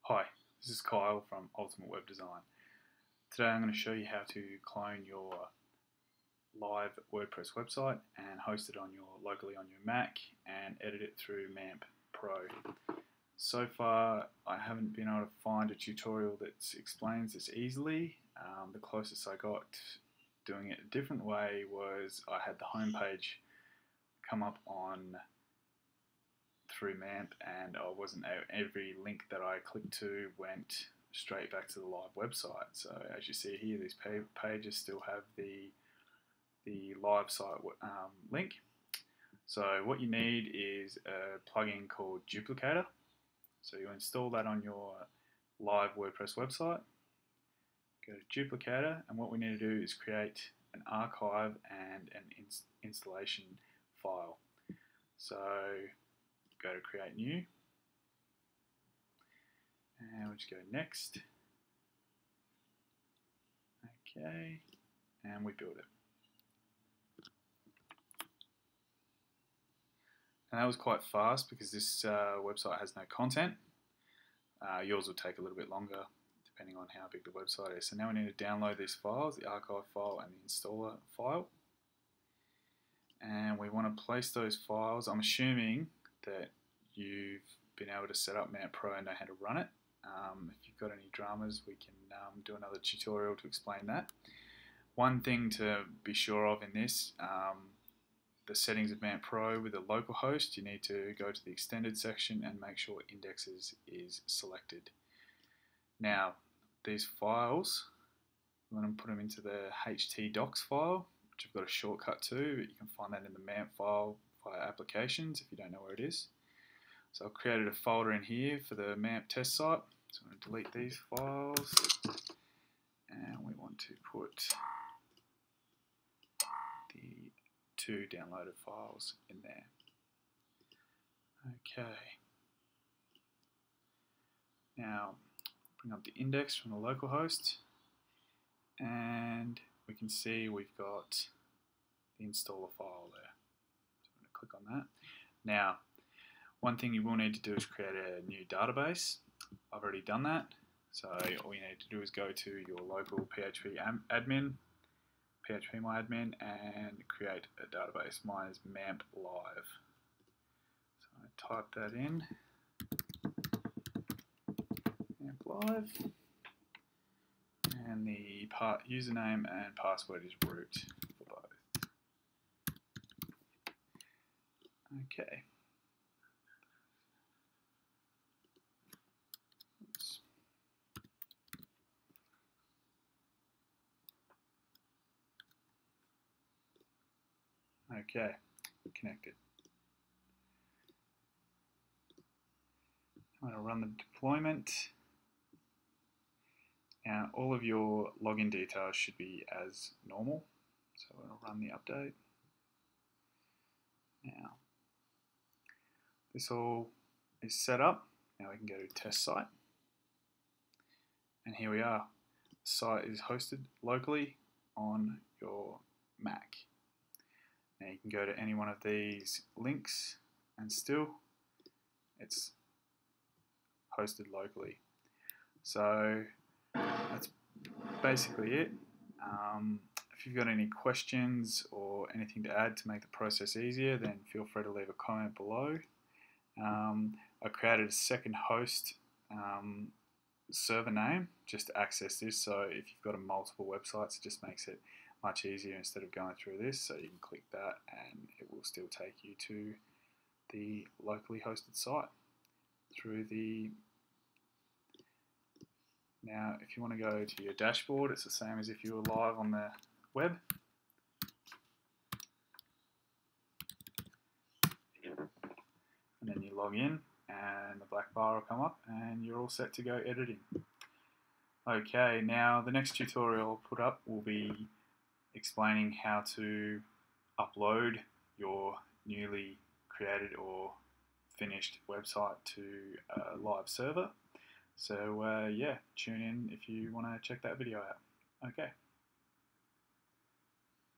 Hi, this is Kyle from Ultimate Web Design. Today I'm going to show you how to clone your live WordPress website and host it locally on your Mac and edit it through MAMP Pro. So far I haven't been able to find a tutorial that explains this easily. The closest I got doing it a different way was I had the home page come up through MAMP, and every link that I clicked to went straight back to the live website. So as you see here, these pages still have the live site link. So what you need is a plugin called Duplicator. So you install that on your live WordPress website. Go to Duplicator, and what we need to do is create an archive and an installation file. So go to create new, and we'll just go next. Okay, and we build it. And that was quite fast because this website has no content. Yours will take a little bit longer depending on how big the website is. So now we need to download these files, the archive file and the installer file. And we want to place those files. I'm assuming that you've been able to set up MAMP Pro and know how to run it. If you've got any dramas, we can do another tutorial to explain that. One thing to be sure of in this, the settings of MAMP Pro with a local host, you need to go to the extended section and make sure indexes is selected. Now, these files, I'm going to put them into the htdocs file, which I've got a shortcut to, but you can find that in the MAMP file via applications if you don't know where it is. So I've created a folder in here for the MAMP test site. So I'm going to delete these files, and we want to put the 2 downloaded files in there. Okay. Now bring up the index from the local host, and we can see we've got the installer file there. So I'm going to click on that. Now, one thing you will need to do is create a new database. I've already done that. So all you need to do is go to your local PHP admin, phpMyAdmin, and create a database. Mine is MAMP Live. So I type that in, MAMP Live, and the username and password is root for both. Okay. Oops. Okay, connected. I'm going to run the deployment. Now all of your login details should be as normal. So I'm going to run the update. Now this all is set up. Now we can go to test site. And here we are. The site is hosted locally on your Mac. Now you can go to any one of these links and still it's hosted locally. So that's basically it. If you've got any questions or anything to add to make the process easier, then feel free to leave a comment below. I created a second host server name just to access this, so if you've got multiple websites, it just makes it much easier instead of going through this. So you can click that and it will still take you to the locally hosted site through the. Now if you want to go to your dashboard, it's the same as if you were live on the web. And then you log in and the black bar will come up and you're all set to go editing. Okay, now the next tutorial I'll put up will be explaining how to upload your newly created or finished website to a live server. So yeah, tune in if you want to check that video out. Okay.